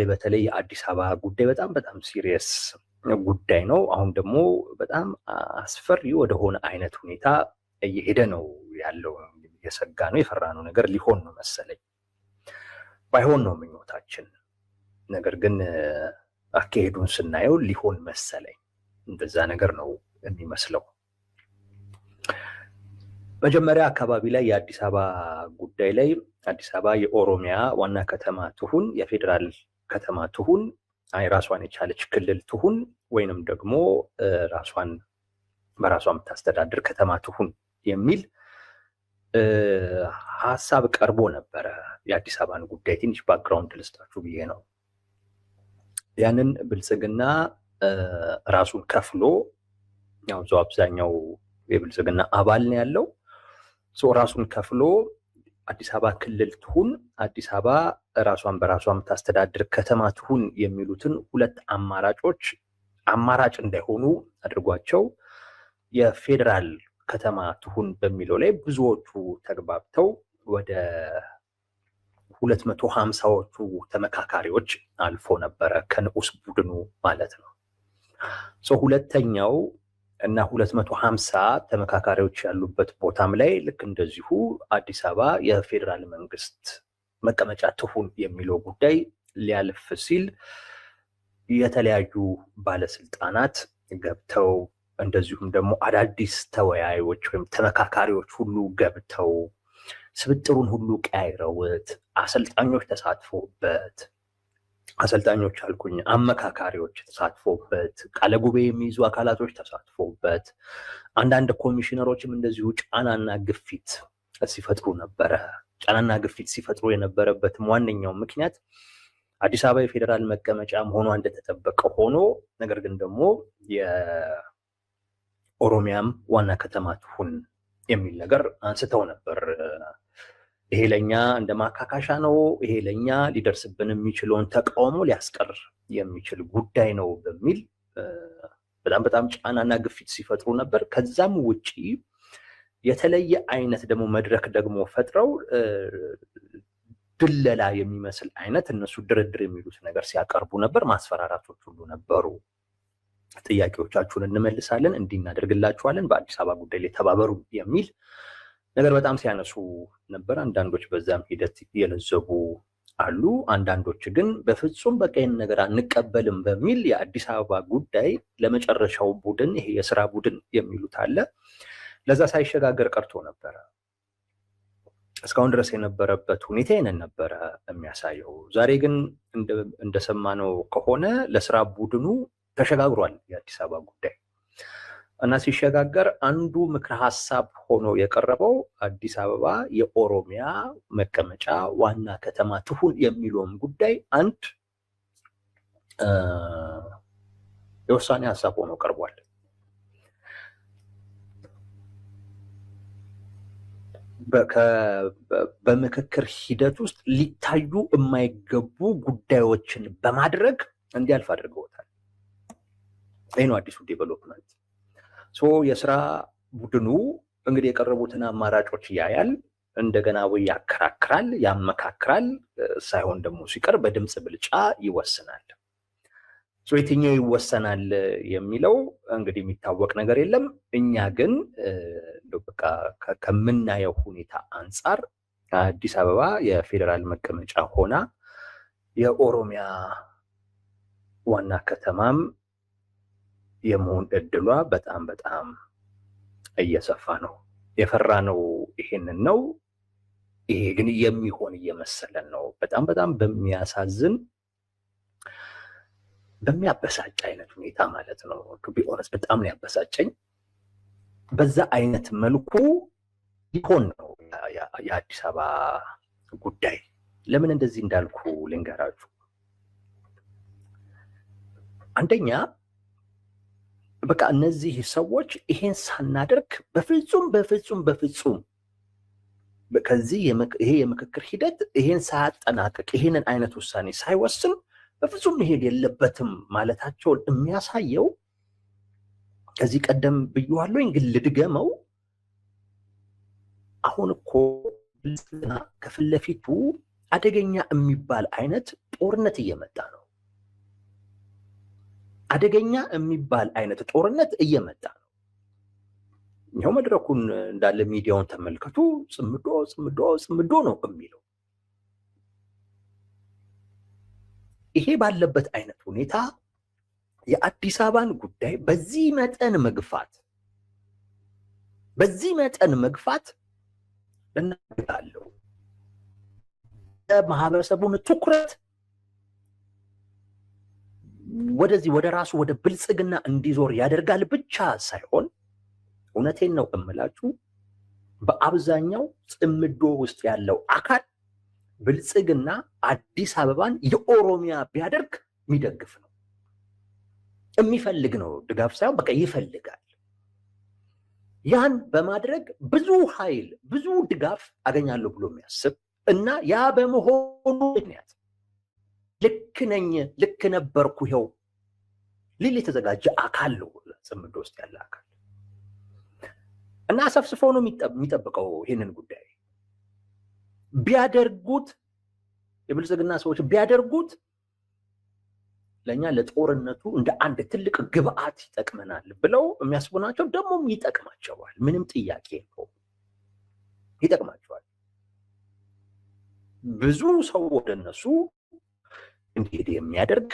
በተለይ የአዲስ አበባ ጉዳይ በጣም ሲሪየስ ጉዳይ ነው። አሁን ደግሞ በጣም አስፈሪ ወደሆነ አይነት ሁኔታ እየሄደ ነው ያለው። የሰጋ ነው የፈራነው ነገር ሊሆን ነው መሰለኝ። ባይሆን ነው ምኞታችን። ነገር ግን አካሄዱን ስናየው ሊሆን መሰለኝ። እንደዛ ነገር ነው የሚመስለው። መጀመሪያ አካባቢ ላይ የአዲስ አበባ ጉዳይ ላይ አዲስ አበባ የኦሮሚያ ዋና ከተማ ትሁን፣ የፌዴራል ከተማ ትሁን፣ ራሷን የቻለች ክልል ትሁን፣ ወይንም ደግሞ ራሷን በራሷ የምታስተዳድር ከተማ ትሁን የሚል ሀሳብ ቀርቦ ነበረ። የአዲስ አበባን ጉዳይ ትንሽ ባክግራውንድ ልስጣችሁ ብዬ ነው። ያንን ብልጽግና ራሱን ከፍሎ ያው እዛው አብዛኛው የብልጽግና አባል ነው ያለው። ራሱን ከፍሎ አዲስ አበባ ክልል ትሁን፣ አዲስ አበባ ራሷን በራሷ የምታስተዳድር ከተማ ትሁን የሚሉትን ሁለት አማራጮች አማራጭ እንዳይሆኑ አድርጓቸው የፌዴራል ከተማ ትሁን በሚለው ላይ ብዙዎቹ ተግባብተው ወደ 250ዎቹ ተመካካሪዎች አልፎ ነበረ ከንዑስ ቡድኑ ማለት ነው። ሁለተኛው እና 250 ተመካካሪዎች ያሉበት ቦታም ላይ ልክ እንደዚሁ አዲስ አበባ የፌዴራል መንግስት መቀመጫ ትሁን የሚለው ጉዳይ ሊያልፍ ሲል የተለያዩ ባለስልጣናት ገብተው እንደዚሁም ደግሞ አዳዲስ ተወያዮች ወይም ተመካካሪዎች ሁሉ ገብተው ስብጥሩን ሁሉ ቀያይረውት አሰልጣኞች ተሳትፎበት አሰልጣኞች አልኩኝ አመካካሪዎች ተሳትፎበት ቃለ ጉባኤ የሚይዙ አካላቶች ተሳትፎበት አንዳንድ ኮሚሽነሮችም እንደዚሁ ጫናና ግፊት ሲፈጥሩ ነበረ። ጫናና ግፊት ሲፈጥሩ የነበረበትም ዋነኛው ምክንያት አዲስ አበባ የፌዴራል መቀመጫ መሆኗ እንደተጠበቀ ሆኖ ነገር ግን ደግሞ የኦሮሚያም ዋና ከተማ ትሁን የሚል ነገር አንስተው ነበር። ይሄ ለኛ እንደ ማካካሻ ነው፣ ይሄ ለኛ ሊደርስብን የሚችለውን ተቃውሞ ሊያስቀር የሚችል ጉዳይ ነው በሚል በጣም ጫናና ግፊት ሲፈጥሩ ነበር። ከዛም ውጪ የተለየ አይነት ደግሞ መድረክ ደግሞ ፈጥረው ድለላ የሚመስል አይነት እነሱ ድርድር የሚሉት ነገር ሲያቀርቡ ነበር። ማስፈራራቶች ሁሉ ነበሩ። ጥያቄዎቻችሁን እንመልሳለን፣ እንዲህ እናደርግላችኋለን፣ በአዲስ አበባ ጉዳይ ላይ ተባበሩ የሚል ነገር በጣም ሲያነሱ ነበር። አንዳንዶች በዛም ሂደት የለዘቡ አሉ። አንዳንዶች ግን በፍጹም በቃ ይህን ነገር አንቀበልም በሚል የአዲስ አበባ ጉዳይ ለመጨረሻው ቡድን ይሄ የስራ ቡድን የሚሉት አለ ለዛ ሳይሸጋገር ቀርቶ ነበረ። እስካሁን ድረስ የነበረበት ሁኔታ ይህንን ነበረ የሚያሳየው። ዛሬ ግን እንደሰማነው ከሆነ ለስራ ቡድኑ ተሸጋግሯል የአዲስ አበባ ጉዳይ እና ሲሸጋገር አንዱ ምክረ ሀሳብ ሆኖ የቀረበው አዲስ አበባ የኦሮሚያ መቀመጫ ዋና ከተማ ትሁን የሚለውም ጉዳይ አንድ የውሳኔ ሀሳብ ሆኖ ቀርቧል። በምክክር ሂደት ውስጥ ሊታዩ የማይገቡ ጉዳዮችን በማድረግ እንዲያልፍ አድርገውታል። ይህ ነው አዲሱ ዴቨሎፕመንት። የስራ ቡድኑ እንግዲህ የቀረቡትን አማራጮች ያያል፣ እንደገና ወይ ያከራክራል፣ ያመካክራል፣ ሳይሆን ደግሞ ሲቀር በድምፅ ብልጫ ይወስናል። የትኛው ይወሰናል የሚለው እንግዲህ የሚታወቅ ነገር የለም። እኛ ግን በቃ ከምናየው ሁኔታ አንጻር አዲስ አበባ የፌዴራል መቀመጫ ሆና የኦሮሚያ ዋና ከተማም የመሆን እድሏ በጣም እየሰፋ ነው። የፈራነው ይሄንን ነው። ይሄ ግን የሚሆን እየመሰለን ነው። በጣም በሚያሳዝን በሚያበሳጭ አይነት ሁኔታ ማለት ነው። ቱ ቢ ኦነስት በጣም ነው ያበሳጨኝ። በዛ አይነት መልኩ ሊሆን ነው የአዲስ አበባ ጉዳይ። ለምን እንደዚህ እንዳልኩ ልንገራችሁ። አንደኛ በቃ እነዚህ ሰዎች ይሄን ሳናደርግ በፍጹም ከዚህ ይሄ የምክክር ሂደት ይሄን ሳያጠናቅቅ ይሄንን አይነት ውሳኔ ሳይወስን በፍጹም መሄድ የለበትም ማለታቸውን የሚያሳየው ከዚህ ቀደም ብየዋለሁኝ፣ ግን ልድገመው። አሁን እኮ ብልጽግና ከፊት ለፊቱ አደገኛ የሚባል አይነት ጦርነት እየመጣ ነው። አደገኛ የሚባል አይነት ጦርነት እየመጣ ነው። ይኸው መድረኩን እንዳለ ሚዲያውን ተመልከቱ። ጽምዶ ጽምዶ ጽምዶ ነው የሚለው። ይሄ ባለበት አይነት ሁኔታ የአዲስ አበባን ጉዳይ በዚህ መጠን መግፋት እናደርጋለሁ ማህበረሰቡን ትኩረት ወደዚህ ወደ ራሱ ወደ ብልጽግና እንዲዞር ያደርጋል ብቻ ሳይሆን እውነቴን ነው እምላችሁ በአብዛኛው ጽምዶ ውስጥ ያለው አካል ብልጽግና አዲስ አበባን የኦሮሚያ ቢያደርግ የሚደግፍ ነው፣ የሚፈልግ ነው። ድጋፍ ሳይሆን በቃ ይፈልጋል። ያን በማድረግ ብዙ ኃይል ብዙ ድጋፍ አገኛለሁ ብሎ የሚያስብ እና ያ በመሆኑ ምክንያት ልክ ነኝ ልክ ነበርኩ ይኸው ሊል የተዘጋጀ አካል ነው ጽምዶ ውስጥ ያለ አካል እና አሰፍስፎ ነው የሚጠብቀው። ይህንን ጉዳይ ቢያደርጉት የብልጽግና ሰዎች ቢያደርጉት ለኛ ለጦርነቱ እንደ አንድ ትልቅ ግብአት ይጠቅመናል ብለው የሚያስቡ ናቸው። ደግሞም ይጠቅማቸዋል። ምንም ጥያቄ የለውም፣ ይጠቅማቸዋል። ብዙ ሰው ወደ እነሱ እንዲሄድ የሚያደርግ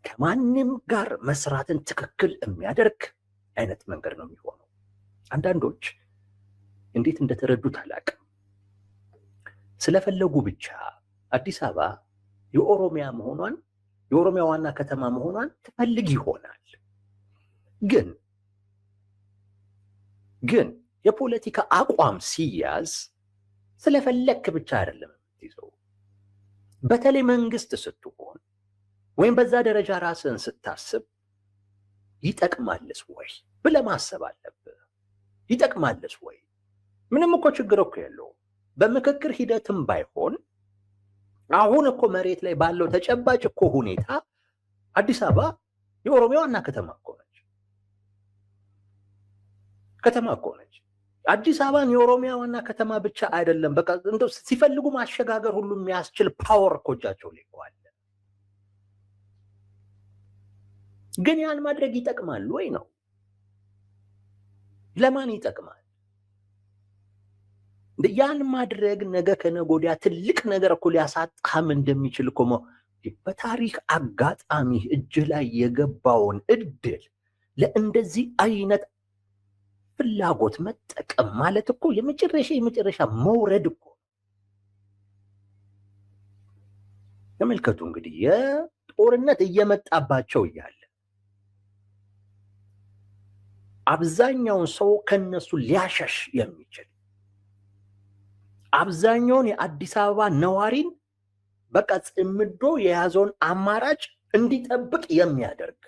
ከማንም ጋር መስራትን ትክክል የሚያደርግ አይነት መንገድ ነው የሚሆነው። አንዳንዶች እንዴት እንደተረዱት አላውቅም። ስለፈለጉ ብቻ አዲስ አበባ የኦሮሚያ መሆኗን የኦሮሚያ ዋና ከተማ መሆኗን ትፈልግ ይሆናል። ግን የፖለቲካ አቋም ሲያዝ ስለፈለክ ብቻ አይደለም የምትይዘው። በተለይ መንግስት ስትሆን ወይም በዛ ደረጃ ራስን ስታስብ ይጠቅማልስ ወይ ብለህ ማሰብ አለብህ። ይጠቅማልስ ወይ? ምንም እኮ ችግር እኮ የለውም። በምክክር ሂደትም ባይሆን አሁን እኮ መሬት ላይ ባለው ተጨባጭ እኮ ሁኔታ አዲስ አበባ የኦሮሚያ ዋና ከተማ እኮ ነች። አዲስ አበባን የኦሮሚያ ዋና ከተማ ብቻ አይደለም፣ በቃ እንደው ሲፈልጉ ማሸጋገር ሁሉ የሚያስችል ፓወር እኮ እጃቸው ላይ አለ። ግን ያን ማድረግ ይጠቅማል ወይ ነው? ለማን ይጠቅማል? ያን ማድረግ ነገ ከነገ ወዲያ ትልቅ ነገር እኮ ሊያሳጣህም እንደሚችል እኮ በታሪክ አጋጣሚ እጅ ላይ የገባውን እድል ለእንደዚህ አይነት ፍላጎት መጠቀም ማለት እኮ የመጨረሻ መውረድ እኮ። ተመልከቱ እንግዲህ የጦርነት እየመጣባቸው እያለ አብዛኛውን ሰው ከነሱ ሊያሸሽ የሚችል አብዛኛውን የአዲስ አበባ ነዋሪን በቃ ጽምዶ የያዘውን አማራጭ እንዲጠብቅ የሚያደርግ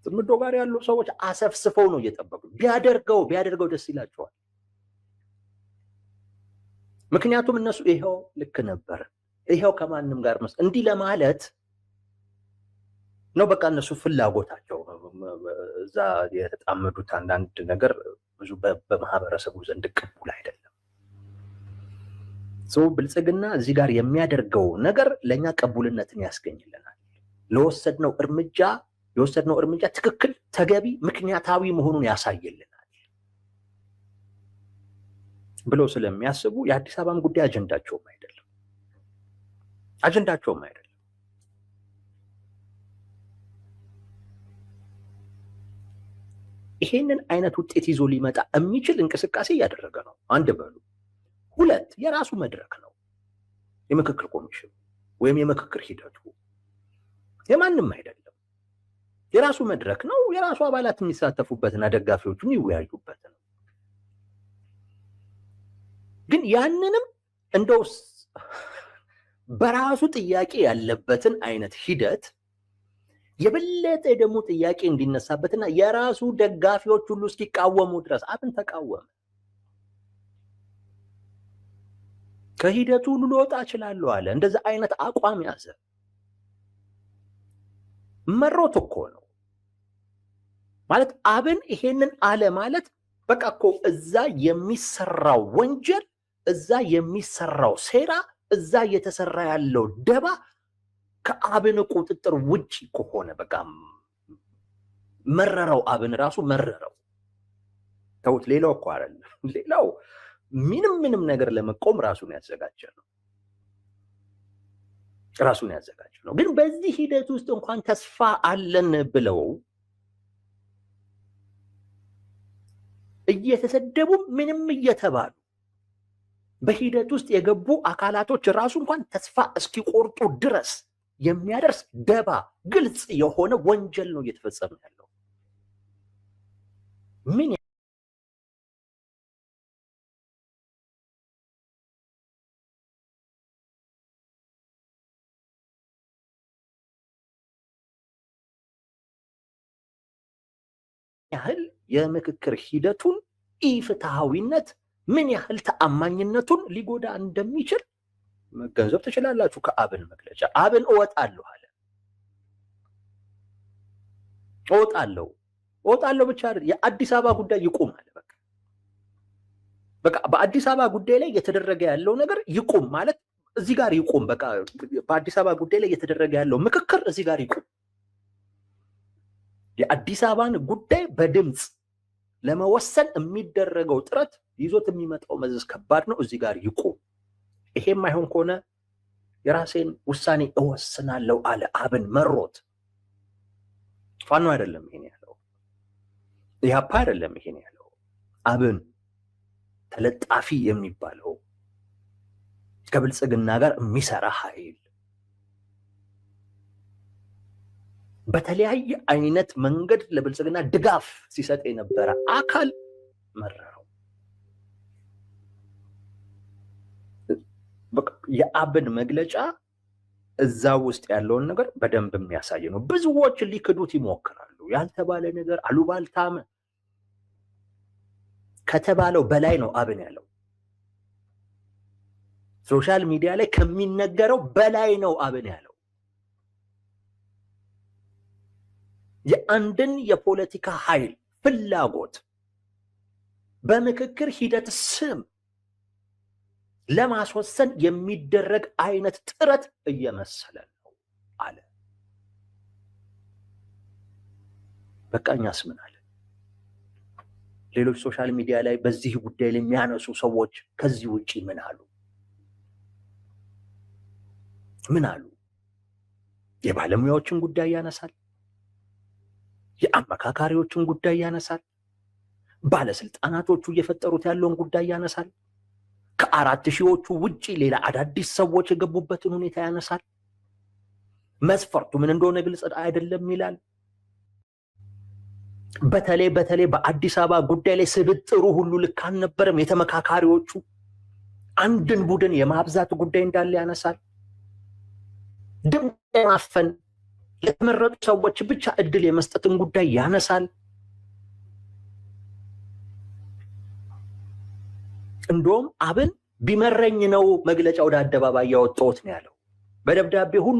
ጽምዶ ጋር ያሉ ሰዎች አሰፍስፈው ነው እየጠበቁ። ቢያደርገው ደስ ይላቸዋል። ምክንያቱም እነሱ ይሄው ልክ ነበር፣ ይሄው ከማንም ጋር እንዲህ ለማለት ነው በቃ እነሱ ፍላጎታቸው። እዛ የተጣመዱት አንዳንድ ነገር ብዙ በማህበረሰቡ ዘንድ ቅቡል አይደለም። ሰው ብልጽግና እዚህ ጋር የሚያደርገው ነገር ለኛ ቅቡልነትን ያስገኝልናል። የወሰድነው እርምጃ ትክክል፣ ተገቢ፣ ምክንያታዊ መሆኑን ያሳይልናል ብለው ስለሚያስቡ የአዲስ አበባም ጉዳይ አጀንዳቸውም አይደለም። ይሄንን አይነት ውጤት ይዞ ሊመጣ የሚችል እንቅስቃሴ እያደረገ ነው። አንድ በሉ። ሁለት የራሱ መድረክ ነው የምክክር ኮሚሽኑ ወይም የምክክር ሂደቱ የማንም አይደለም። የራሱ መድረክ ነው። የራሱ አባላት የሚሳተፉበትና ደጋፊዎቹ የሚወያዩበት ነው። ግን ያንንም እንደው በራሱ ጥያቄ ያለበትን አይነት ሂደት የበለጠ ደግሞ ጥያቄ እንዲነሳበትና የራሱ ደጋፊዎች ሁሉ እስኪቃወሙ ድረስ አብን ተቃወመ። ከሂደቱ ሁሉ ልወጣ እችላለሁ አለ። እንደዛ አይነት አቋም ያዘ። መሮት እኮ ነው ማለት አብን ይሄንን አለ ማለት በቃ እኮ እዛ የሚሰራው ወንጀል፣ እዛ የሚሰራው ሴራ እዛ እየተሰራ ያለው ደባ ከአብን ቁጥጥር ውጪ ከሆነ በቃ መረረው፣ አብን ራሱ መረረው። ተውት፣ ሌላው እኮ አይደለም። ሌላው ምንም ነገር ለመቆም ራሱን ያዘጋጀ ነው፣ ራሱን ያዘጋጀ ነው። ግን በዚህ ሂደት ውስጥ እንኳን ተስፋ አለን ብለው እየተሰደቡ ምንም እየተባሉ በሂደት ውስጥ የገቡ አካላቶች ራሱ እንኳን ተስፋ እስኪቆርጡ ድረስ የሚያደርስ ደባ፣ ግልጽ የሆነ ወንጀል ነው እየተፈጸመ ያለው። ምን ያህል የምክክር ሂደቱን ኢፍትሐዊነት፣ ምን ያህል ተአማኝነቱን ሊጎዳ እንደሚችል መገንዘብ ትችላላችሁ። ከአብን መግለጫ አብን እወጣለሁ አለ። እወጣለሁ ብቻ አይደል፣ የአዲስ አበባ ጉዳይ ይቁም አለ። በቃ በአዲስ አበባ ጉዳይ ላይ እየተደረገ ያለው ነገር ይቁም ማለት እዚህ ጋር ይቁም። በቃ በአዲስ አበባ ጉዳይ ላይ እየተደረገ ያለው ምክክር እዚህ ጋር ይቁም። የአዲስ አበባን ጉዳይ በድምፅ ለመወሰን የሚደረገው ጥረት ይዞት የሚመጣው መዘዝ ከባድ ነው። እዚህ ጋር ይቁም። ይሄም አይሆን ከሆነ የራሴን ውሳኔ እወስናለሁ አለ አብን መሮት። ፋኖ አይደለም ይሄን ያለው፣ ኢህአፓ አይደለም ይሄን ያለው። አብን ተለጣፊ የሚባለው ከብልጽግና ጋር የሚሰራ ኃይል በተለያየ አይነት መንገድ ለብልጽግና ድጋፍ ሲሰጥ የነበረ አካል መረረው። የአብን መግለጫ እዛ ውስጥ ያለውን ነገር በደንብ የሚያሳይ ነው። ብዙዎች ሊክዱት ይሞክራሉ። ያልተባለ ነገር አሉባልታም ከተባለው በላይ ነው አብን ያለው። ሶሻል ሚዲያ ላይ ከሚነገረው በላይ ነው አብን ያለው። የአንድን የፖለቲካ ኃይል ፍላጎት በምክክር ሂደት ስም ለማስወሰን የሚደረግ አይነት ጥረት እየመሰለ ነው አለ። በቃ እኛስ ምን አለ? ሌሎች ሶሻል ሚዲያ ላይ በዚህ ጉዳይ ላይ የሚያነሱ ሰዎች ከዚህ ውጪ ምን አሉ? የባለሙያዎችን ጉዳይ ያነሳል፣ የአመካካሪዎችን ጉዳይ ያነሳል፣ ባለስልጣናቶቹ እየፈጠሩት ያለውን ጉዳይ ያነሳል፣ ከ4 ሺዎቹ ውጪ ሌላ አዳዲስ ሰዎች የገቡበትን ሁኔታ ያነሳል። መስፈርቱ ምን እንደሆነ ግልጽ አይደለም ይላል። በተለይ በአዲስ አበባ ጉዳይ ላይ ስብጥሩ ሁሉ ልክ አልነበረም። የተመካካሪዎቹ አንድን ቡድን የማብዛት ጉዳይ እንዳለ ያነሳል። ድምፅ የማፈን ለተመረጡ ሰዎች ብቻ እድል የመስጠትን ጉዳይ ያነሳል። እንደውም አብን ቢመረኝ ነው መግለጫ ወደ አደባባይ ያወጣሁት ነው ያለው። በደብዳቤ ሁሉ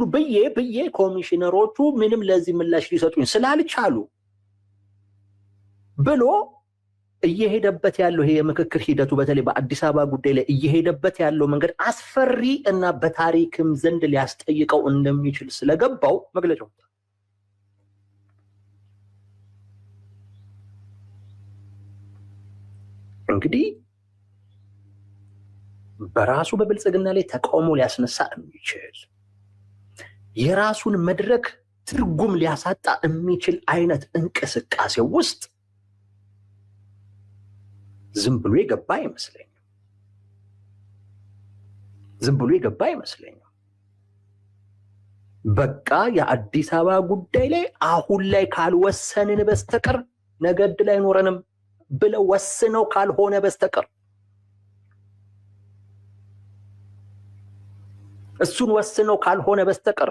ብዬ ኮሚሽነሮቹ ምንም ለዚህ ምላሽ ሊሰጡኝ ስላልቻሉ ብሎ እየሄደበት ያለው ይሄ የምክክር ሂደቱ በተለይ በአዲስ አበባ ጉዳይ ላይ እየሄደበት ያለው መንገድ አስፈሪ እና በታሪክም ዘንድ ሊያስጠይቀው እንደሚችል ስለገባው መግለጫው እንግዲህ በራሱ በብልጽግና ላይ ተቃውሞ ሊያስነሳ የሚችል የራሱን መድረክ ትርጉም ሊያሳጣ የሚችል አይነት እንቅስቃሴ ውስጥ ዝም ብሎ የገባ አይመስለኝም። በቃ የአዲስ አበባ ጉዳይ ላይ አሁን ላይ ካልወሰንን በስተቀር ነገ ዕድል አይኖረንም ብለው ወስነው ካልሆነ በስተቀር እሱን ወስነው ካልሆነ በስተቀር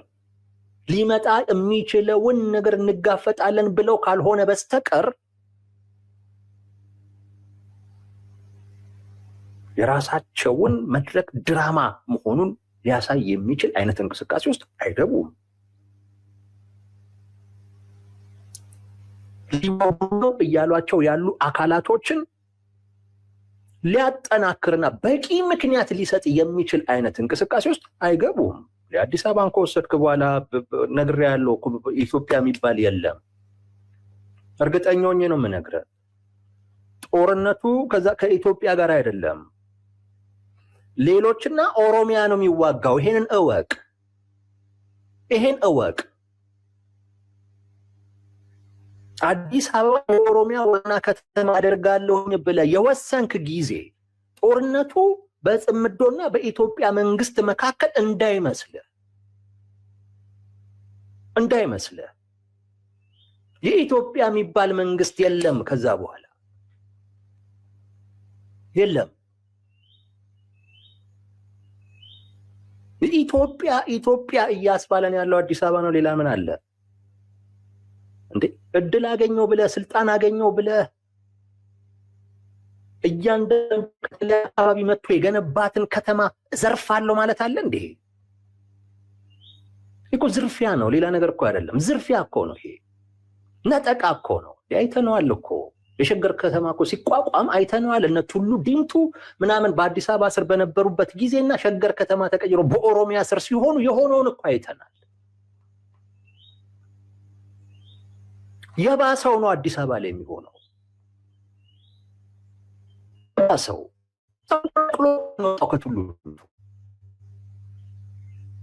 ሊመጣ የሚችለውን ነገር እንጋፈጣለን ብለው ካልሆነ በስተቀር የራሳቸውን መድረክ ድራማ መሆኑን ሊያሳይ የሚችል አይነት እንቅስቃሴ ውስጥ አይገቡም። ሊወጉ እያሏቸው ያሉ አካላቶችን ሊያጠናክርና በቂ ምክንያት ሊሰጥ የሚችል አይነት እንቅስቃሴ ውስጥ አይገቡም። የአዲስ አበባን ከወሰድክ በኋላ ነግሬሃለሁ፣ ኢትዮጵያ የሚባል የለም። እርግጠኛ ሆኜ ነው የምነግርህ። ጦርነቱ ከዛ ከኢትዮጵያ ጋር አይደለም፣ ሌሎችና ኦሮሚያ ነው የሚዋጋው። ይሄንን እወቅ፣ ይሄን እወቅ። አዲስ አበባ የኦሮሚያ ዋና ከተማ አደርጋለሁኝ ብለህ የወሰንክ ጊዜ ጦርነቱ በጽምዶና በኢትዮጵያ መንግስት መካከል እንዳይመስልህ የኢትዮጵያ የሚባል መንግስት የለም። ከዛ በኋላ የለም። ኢትዮጵያ እያስባለን ያለው አዲስ አበባ ነው። ሌላ ምን አለ እንዴ? እድል አገኘው ብለህ ስልጣን አገኘው ብለህ እያንዳንዱ አካባቢ መጥቶ የገነባትን ከተማ ዘርፋለሁ ማለት አለ እንዴ? እኮ ዝርፊያ ነው፣ ሌላ ነገር እኮ አይደለም። ዝርፊያ እኮ ነው ይሄ፣ ነጠቃ እኮ ነው። አይተነዋል እኮ የሸገር ከተማ እኮ ሲቋቋም አይተነዋል። እነ ቱሉ ዲምቱ ምናምን በአዲስ አበባ ስር በነበሩበት ጊዜና ሸገር ከተማ ተቀይሮ በኦሮሚያ ስር ሲሆኑ የሆነውን እኮ አይተናል። የባሰው ነው አዲስ አበባ ላይ የሚሆነው። የባሰው ከቱሉ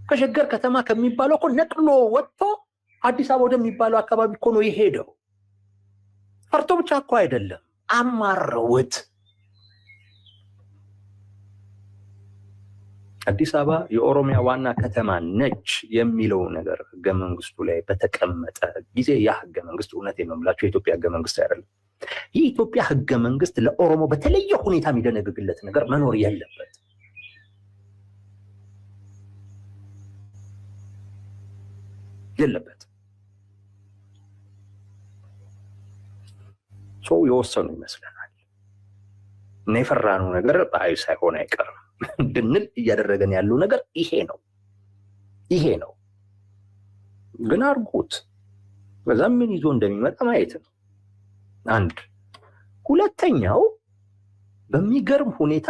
ከሸገር ከተማ ከሚባለው እኮ ነቅሎ ወጥቶ አዲስ አበባ ወደሚባለው አካባቢ እኮ ነው የሄደው። ፈርቶ ብቻ እኮ አይደለም፣ አማረውት። አዲስ አበባ የኦሮሚያ ዋና ከተማ ነች የሚለው ነገር ህገ መንግስቱ ላይ በተቀመጠ ጊዜ ያ ህገ መንግስት እውነት ነው የምላቸው የኢትዮጵያ ህገ መንግስት አይደለም። የኢትዮጵያ ህገ መንግስት ለኦሮሞ በተለየ ሁኔታ የሚደነግግለት ነገር መኖር የለበት። ሰው የወሰኑ ይመስለናል እና የፈራነው ነገር በአይ ሳይሆን አይቀርም እንድንል እያደረገን ያለው ነገር ይሄ ነው። ግን አርጉት፣ በዛም ምን ይዞ እንደሚመጣ ማየት ነው። አንድ ሁለተኛው በሚገርም ሁኔታ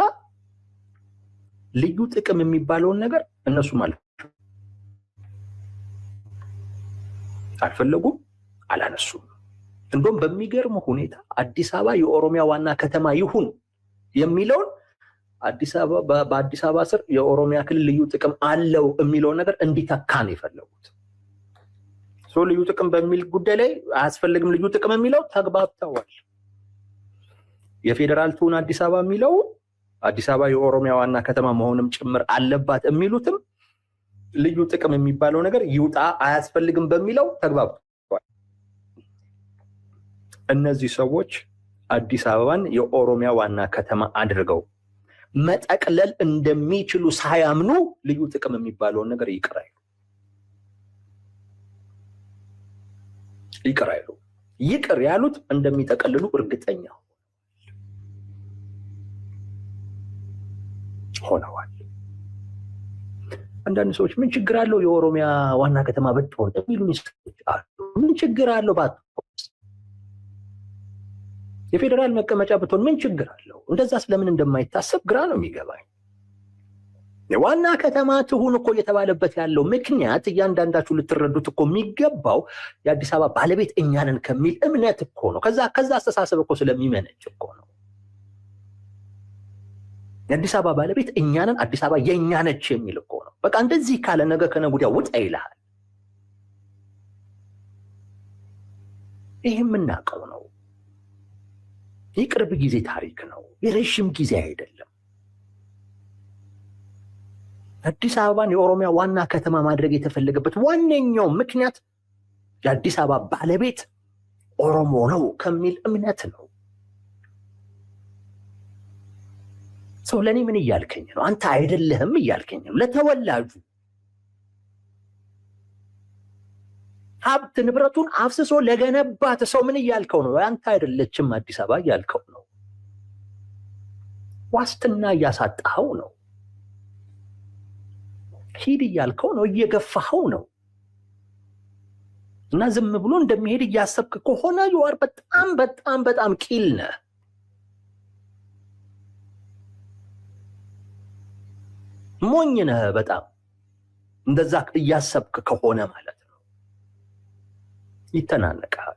ልዩ ጥቅም የሚባለውን ነገር እነሱ ማለት አልፈለጉም፣ አላነሱም። እንደውም በሚገርም ሁኔታ አዲስ አበባ የኦሮሚያ ዋና ከተማ ይሁን የሚለውን በአዲስ አበባ ስር የኦሮሚያ ክልል ልዩ ጥቅም አለው የሚለውን ነገር እንዲተካ ነው የፈለጉት። ልዩ ጥቅም በሚል ጉዳይ ላይ አያስፈልግም ልዩ ጥቅም የሚለው ተግባብተዋል። የፌዴራል ትሁን አዲስ አበባ የሚለው አዲስ አበባ የኦሮሚያ ዋና ከተማ መሆንም ጭምር አለባት የሚሉትም ልዩ ጥቅም የሚባለው ነገር ይውጣ አያስፈልግም በሚለው ተግባብተዋል። እነዚህ ሰዎች አዲስ አበባን የኦሮሚያ ዋና ከተማ አድርገው መጠቅለል እንደሚችሉ ሳያምኑ ልዩ ጥቅም የሚባለውን ነገር ይቅራሉ። ይቅር ያሉት እንደሚጠቀልሉ እርግጠኛ ሆነዋል። አንዳንድ ሰዎች ምን ችግር አለው የኦሮሚያ ዋና ከተማ ብትሆን የሚሉኝ ሰዎች አሉ። ምን ችግር አለው የፌዴራል መቀመጫ ብትሆን ምን ችግር አለው? እንደዛ ስለምን እንደማይታሰብ ግራ ነው የሚገባኝ። ዋና ከተማ ትሁን እኮ እየተባለበት ያለው ምክንያት እያንዳንዳችሁ ልትረዱት እኮ የሚገባው የአዲስ አበባ ባለቤት እኛ ነን ከሚል እምነት እኮ ነው። ከዛ አስተሳሰብ እኮ ስለሚመነጭ እኮ ነው። የአዲስ አበባ ባለቤት እኛ ነን፣ አዲስ አበባ የእኛ ነች የሚል እኮ ነው። በቃ እንደዚህ ካለ ነገ ከነገ ወዲያ ውጣ ይልሃል። ይህ የምናውቀው ነው። የቅርብ ጊዜ ታሪክ ነው፣ የረዥም ጊዜ አይደለም። አዲስ አበባን የኦሮሚያ ዋና ከተማ ማድረግ የተፈለገበት ዋነኛው ምክንያት የአዲስ አበባ ባለቤት ኦሮሞ ነው ከሚል እምነት ነው። ሰው ለእኔ ምን እያልከኝ ነው? አንተ አይደለህም እያልከኝ ነው። ለተወላጁ ሀብት ንብረቱን አፍስሶ ለገነባት ሰው ምን እያልከው ነው? አንተ አይደለችም አዲስ አበባ እያልከው ነው። ዋስትና እያሳጣኸው ነው። ሂድ እያልከው ነው፣ እየገፋኸው ነው። እና ዝም ብሎ እንደሚሄድ እያሰብክ ከሆነ ይዋር በጣም ቂል ነህ። ሞኝ ነህ በጣም እንደዛ እያሰብክ ከሆነ ማለት ነው። ይተናነቃል።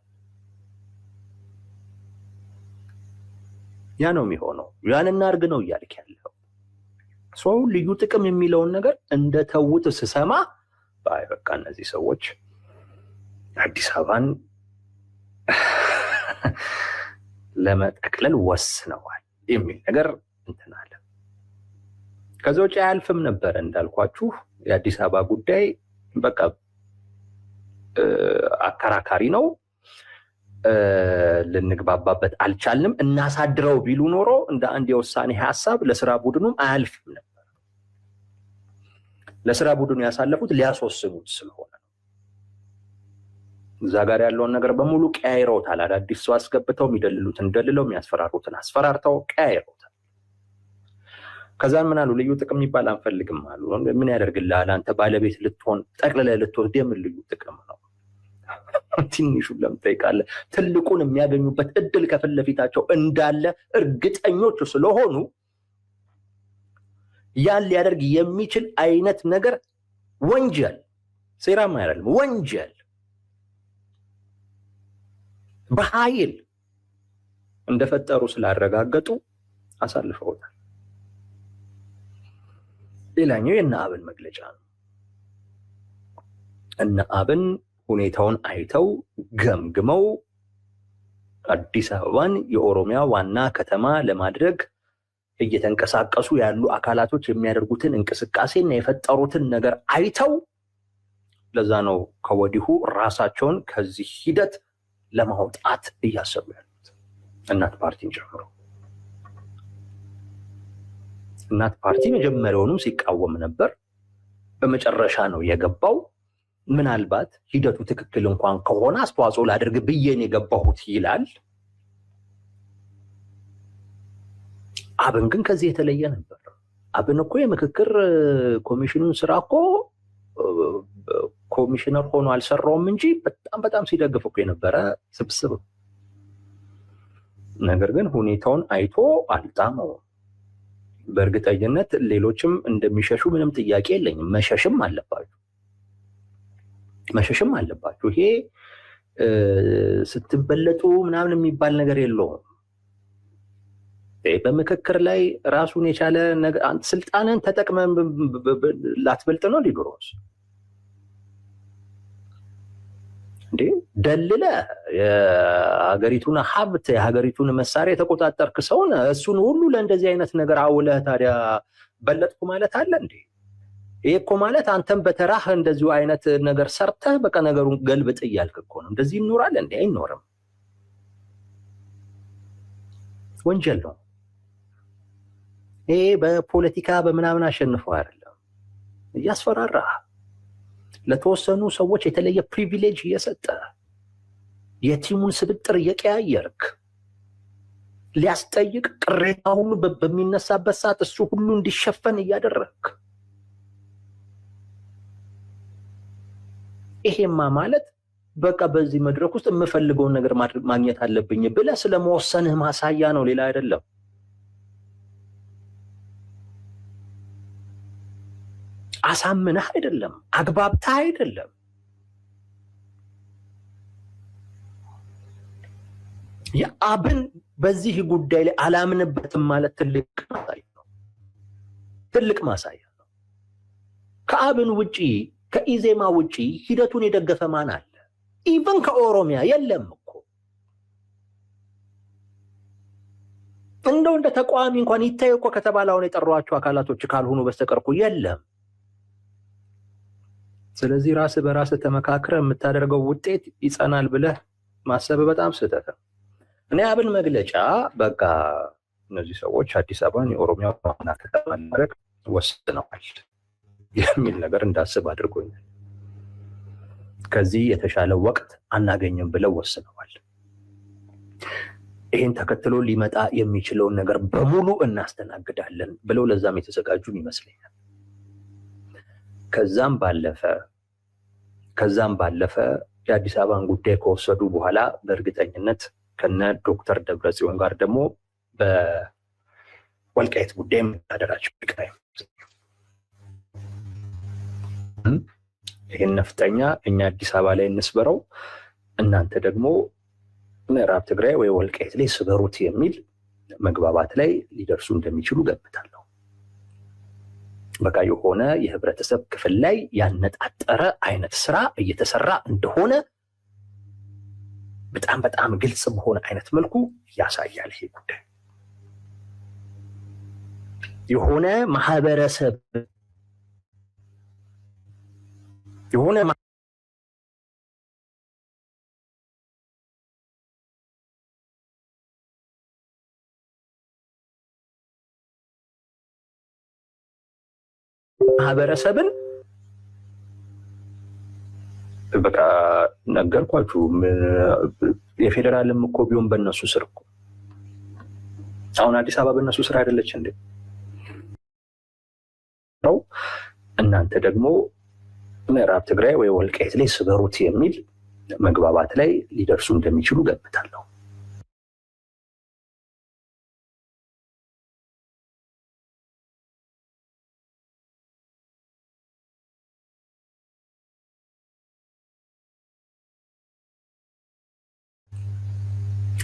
ያ ነው የሚሆነው። ያን እናድርግ ነው እያልክ ያለው። ሰው ልዩ ጥቅም የሚለውን ነገር እንደተውት ስሰማ ባይ በቃ እነዚህ ሰዎች አዲስ አበባን ለመጠቅለል ወስነዋል የሚል ነገር እንትን አለ። ከዛ ውጭ አያልፍም ነበር እንዳልኳችሁ። የአዲስ አበባ ጉዳይ በቃ አከራካሪ ነው። ልንግባባበት አልቻልንም። እናሳድረው ቢሉ ኖሮ እንደ አንድ የውሳኔ ሀሳብ ለስራ ቡድኑም አያልፍም ነበር። ለስራ ቡድኑ ያሳለፉት ሊያስወስኑት ስለሆነ ነው። እዛ ጋር ያለውን ነገር በሙሉ ቀያይረውታል። አዳዲስ ሰው አስገብተው የሚደልሉትን ደልለው የሚያስፈራሩትን አስፈራርተው ቀያይረውታል። ከዛን ምን አሉ? ልዩ ጥቅም የሚባል አንፈልግም አሉ። ምን ያደርግልሃል አንተ ባለቤት ልትሆን ጠቅልለህ ልትወስድ የምን ልዩ ጥቅም ነው? ትንሹን ለምን ትጠይቃለህ? ትልቁን የሚያገኙበት እድል ከፊት ለፊታቸው እንዳለ እርግጠኞች ስለሆኑ ያን ሊያደርግ የሚችል አይነት ነገር ወንጀል፣ ሴራም አይደለም ወንጀል በኃይል እንደፈጠሩ ስላረጋገጡ አሳልፈውታል። ሌላኛው የእነ አብን መግለጫ ነው። እነ አብን ሁኔታውን አይተው ገምግመው አዲስ አበባን የኦሮሚያ ዋና ከተማ ለማድረግ እየተንቀሳቀሱ ያሉ አካላቶች የሚያደርጉትን እንቅስቃሴና የፈጠሩትን ነገር አይተው ለዛ ነው ከወዲሁ ራሳቸውን ከዚህ ሂደት ለማውጣት እያሰቡ ያሉት እናት ፓርቲን ጨምሮ። እናት ፓርቲ መጀመሪያውንም ሲቃወም ነበር። በመጨረሻ ነው የገባው። ምናልባት ሂደቱ ትክክል እንኳን ከሆነ አስተዋጽኦ ላድርግ ብዬን የገባሁት ይላል። አብን ግን ከዚህ የተለየ ነበር። አብን እኮ የምክክር ኮሚሽኑን ስራ እኮ ኮሚሽነር ሆኖ አልሰራውም እንጂ በጣም ሲደግፍ እኮ የነበረ ስብስብ። ነገር ግን ሁኔታውን አይቶ አልጣመው። በእርግጠኝነት ሌሎችም እንደሚሸሹ ምንም ጥያቄ የለኝም። መሸሽም አለባችሁ። ይሄ ስትበለጡ ምናምን የሚባል ነገር የለውም። በምክክር ላይ ራሱን የቻለ ነገር ስልጣንን ተጠቅመን ላትበልጥ ነው ሊድሮስ እንዴ? ደልለ የሀገሪቱን ሀብት የሀገሪቱን መሳሪያ የተቆጣጠርክ ሰውን እሱን ሁሉ ለእንደዚህ አይነት ነገር አውለህ ታዲያ በለጥኩ ማለት አለ እንዴ? ይሄ እኮ ማለት አንተም በተራህ እንደዚሁ አይነት ነገር ሰርተህ በቃ ነገሩን ገልብጥ እያልክ እኮ ነው። እንደዚህ ይኖራል እንዴ? አይኖርም። ወንጀል ነው ይሄ። በፖለቲካ በምናምን አሸንፈው አይደለም፣ እያስፈራራህ ለተወሰኑ ሰዎች የተለየ ፕሪቪሌጅ እየሰጠ የቲሙን ስብጥር እየቀያየርክ ሊያስጠይቅ ቅሬታ ሁሉ በሚነሳበት ሰዓት እሱ ሁሉ እንዲሸፈን እያደረግክ ይሄማ ማለት በቃ በዚህ መድረክ ውስጥ የምፈልገውን ነገር ማግኘት አለብኝ ብለህ ስለመወሰንህ ማሳያ ነው፣ ሌላ አይደለም። አሳምነህ አይደለም፣ አግባብተህ አይደለም። የአብን በዚህ ጉዳይ ላይ አላምንበትም ማለት ትልቅ ማሳያ ነው። ከአብን ውጪ ከኢዜማ ውጪ ሂደቱን የደገፈ ማን አለ? ኢቭን ከኦሮሚያ የለም እኮ። እንደው እንደ ተቃዋሚ እንኳን ይታይ እኮ ከተባለ አሁን የጠሯቸው አካላቶች ካልሆኑ በስተቀር እኮ የለም። ስለዚህ ራስ በራስ ተመካክረ የምታደርገው ውጤት ይጸናል ብለህ ማሰብ በጣም ስህተት ነው። እኔ አብን መግለጫ በቃ እነዚህ ሰዎች አዲስ አበባን የኦሮሚያ ዋና ከተማ ለማድረግ ወስነዋል የሚል ነገር እንዳስብ አድርጎኛል። ከዚህ የተሻለ ወቅት አናገኝም ብለው ወስነዋል። ይህን ተከትሎ ሊመጣ የሚችለውን ነገር በሙሉ እናስተናግዳለን ብለው ለዛም የተዘጋጁም ይመስለኛል። ከዛም ባለፈ የአዲስ አበባን ጉዳይ ከወሰዱ በኋላ በእርግጠኝነት ከነ ዶክተር ደብረጽዮን ጋር ደግሞ በወልቃይት ጉዳይ መደራደራቸው ይህን ነፍጠኛ እኛ አዲስ አበባ ላይ እንስበረው፣ እናንተ ደግሞ ምዕራብ ትግራይ ወይ ወልቃይት ላይ ስበሩት የሚል መግባባት ላይ ሊደርሱ እንደሚችሉ ገምታለሁ። በቃ የሆነ የህብረተሰብ ክፍል ላይ ያነጣጠረ አይነት ስራ እየተሰራ እንደሆነ በጣም በጣም ግልጽ በሆነ አይነት መልኩ ያሳያል። ይሄ ጉዳይ የሆነ ማህበረሰብን በቃ ነገርኳችሁ። የፌዴራልም እኮ ቢሆን በእነሱ ስር እኮ አሁን አዲስ አበባ በእነሱ ስር አይደለች እንዴ? እናንተ ደግሞ ምዕራብ ትግራይ ወይ ወልቃይት ላይ ስበሩት የሚል መግባባት ላይ ሊደርሱ እንደሚችሉ ገምታለሁ።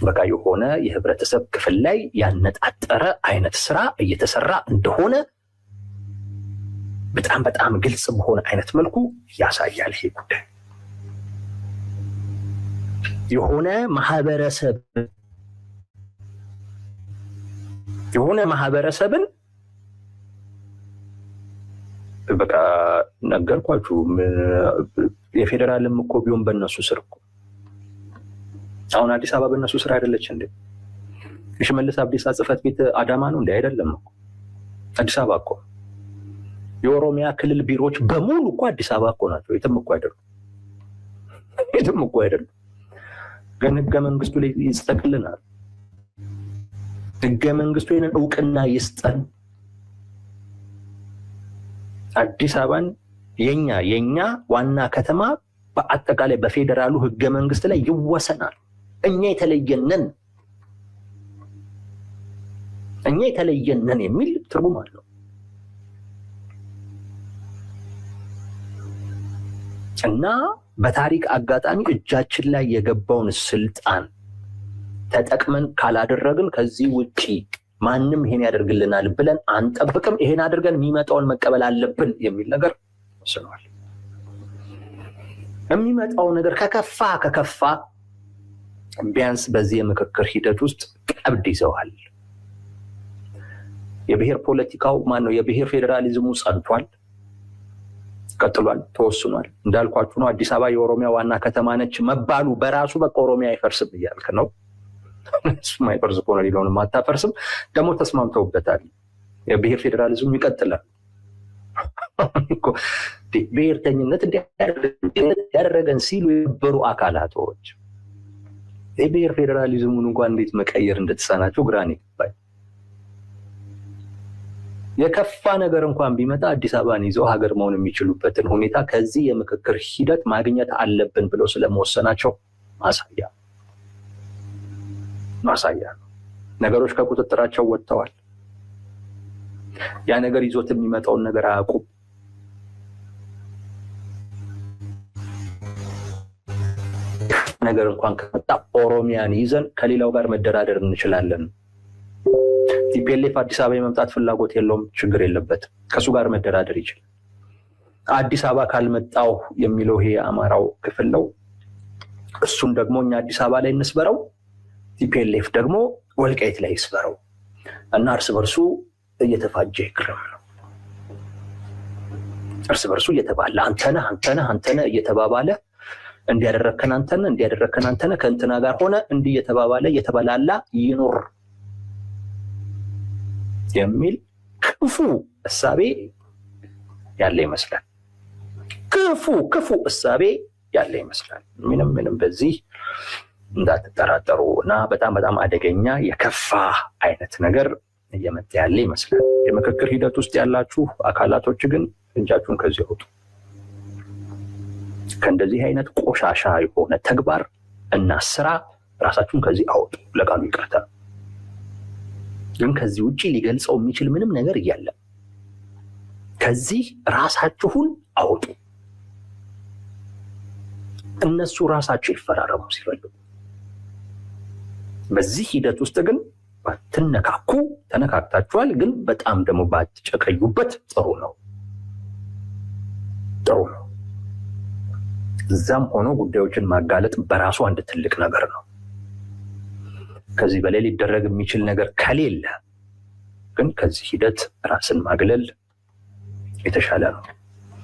በቃ የሆነ የህብረተሰብ ክፍል ላይ ያነጣጠረ አይነት ስራ እየተሰራ እንደሆነ በጣም በጣም ግልጽ በሆነ አይነት መልኩ ያሳያል። ይሄ ጉዳይ የሆነ ማህበረሰብን በቃ ነገርኳችሁ። የፌዴራልም እኮ ቢሆን በእነሱ ስር እኮ አሁን አዲስ አበባ በእነሱ ስር አይደለች እንዴ? የሽመልስ አብዲሳ ጽሕፈት ቤት አዳማ ነው እንዴ? አይደለም እኮ አዲስ አበባ እኮ። የኦሮሚያ ክልል ቢሮዎች በሙሉ እኮ አዲስ አበባ እኮ ናቸው። የትም እኮ አይደሉም። ግን ህገ መንግስቱ ላይ ይስጠቅልናል። ህገ መንግስቱ ይህንን እውቅና ይስጠን። አዲስ አበባን የኛ ዋና ከተማ በአጠቃላይ በፌዴራሉ ህገ መንግስት ላይ ይወሰናል። እኛ የተለየነን የሚል ትርጉም አለው። እና በታሪክ አጋጣሚ እጃችን ላይ የገባውን ስልጣን ተጠቅመን ካላደረግን ከዚህ ውጪ ማንም ይሄን ያደርግልናል ብለን አንጠብቅም። ይሄን አድርገን የሚመጣውን መቀበል አለብን የሚል ነገር ወስነዋል። የሚመጣው ነገር ከከፋ ቢያንስ በዚህ የምክክር ሂደት ውስጥ ቀብድ ይዘዋል። የብሔር ፖለቲካው የብሔር ፌዴራሊዝሙ ጸንቷል፣ ቀጥሏል፣ ተወስኗል። እንዳልኳችሁ ነው። አዲስ አበባ የኦሮሚያ ዋና ከተማ ነች መባሉ በራሱ በቃ ኦሮሚያ አይፈርስም እያልክ ነው። እሱም አይፈርስ ከሆነ ሌላውንም አታፈርስም። ደግሞ ተስማምተውበታል። የብሔር ፌዴራሊዝሙ ይቀጥላል። ብሔርተኝነት ያደረገን ሲሉ የነበሩ አካላቶች የብሔር ፌዴራሊዝሙን እንኳን እንዴት መቀየር እንደተሳናቸው ግራን ይገባል። የከፋ ነገር እንኳን ቢመጣ አዲስ አበባን ይዘው ሀገር መሆን የሚችሉበትን ሁኔታ ከዚህ የምክክር ሂደት ማግኘት አለብን ብለው ስለመወሰናቸው ማሳያ ነው። ነገሮች ከቁጥጥራቸው ወጥተዋል። ያ ነገር ይዞት የሚመጣውን ነገር አያውቁም። ነገር እንኳን ከመጣ ኦሮሚያን ይዘን ከሌላው ጋር መደራደር እንችላለን። ቲፒኤልኤፍ አዲስ አበባ የመምጣት ፍላጎት የለውም፣ ችግር የለበትም። ከሱ ጋር መደራደር ይችላል። አዲስ አበባ ካልመጣው የሚለው ይሄ የአማራው ክፍል ነው። እሱን ደግሞ እኛ አዲስ አበባ ላይ እንስበረው፣ ቲፒኤልኤፍ ደግሞ ወልቃይት ላይ ይስበረው እና እርስ በርሱ እየተፋጀ ይክረም ነው። እርስ በርሱ እየተባለ አንተነህ እየተባባለ እንዲያደረከን አንተነህ ከእንትና ጋር ሆነ እንዲህ እየተባባለ እየተበላላ ይኖር የሚል ክፉ እሳቤ ያለ ይመስላል። ክፉ እሳቤ ያለ ይመስላል። ምንም በዚህ እንዳትጠራጠሩ እና በጣም በጣም አደገኛ የከፋ አይነት ነገር እየመጣ ያለ ይመስላል። የምክክር ሂደት ውስጥ ያላችሁ አካላቶች ግን እጃችሁን ከዚህ አውጡ። ከእንደዚህ አይነት ቆሻሻ የሆነ ተግባር እና ስራ ራሳችሁን ከዚህ አውጡ። ለቃሉ ይቅርታ፣ ግን ከዚህ ውጪ ሊገልጸው የሚችል ምንም ነገር የለም። ከዚህ ራሳችሁን አውጡ። እነሱ ራሳቸው ይፈራረሙ ሲፈልጉ። በዚህ ሂደት ውስጥ ግን ባትነካኩ፣ ተነካክታችኋል፣ ግን በጣም ደግሞ ባትጨቀዩበት ጥሩ ነው። እዛም ሆኖ ጉዳዮችን ማጋለጥ በራሱ አንድ ትልቅ ነገር ነው። ከዚህ በላይ ሊደረግ የሚችል ነገር ከሌለ ግን ከዚህ ሂደት ራስን ማግለል የተሻለ ነው።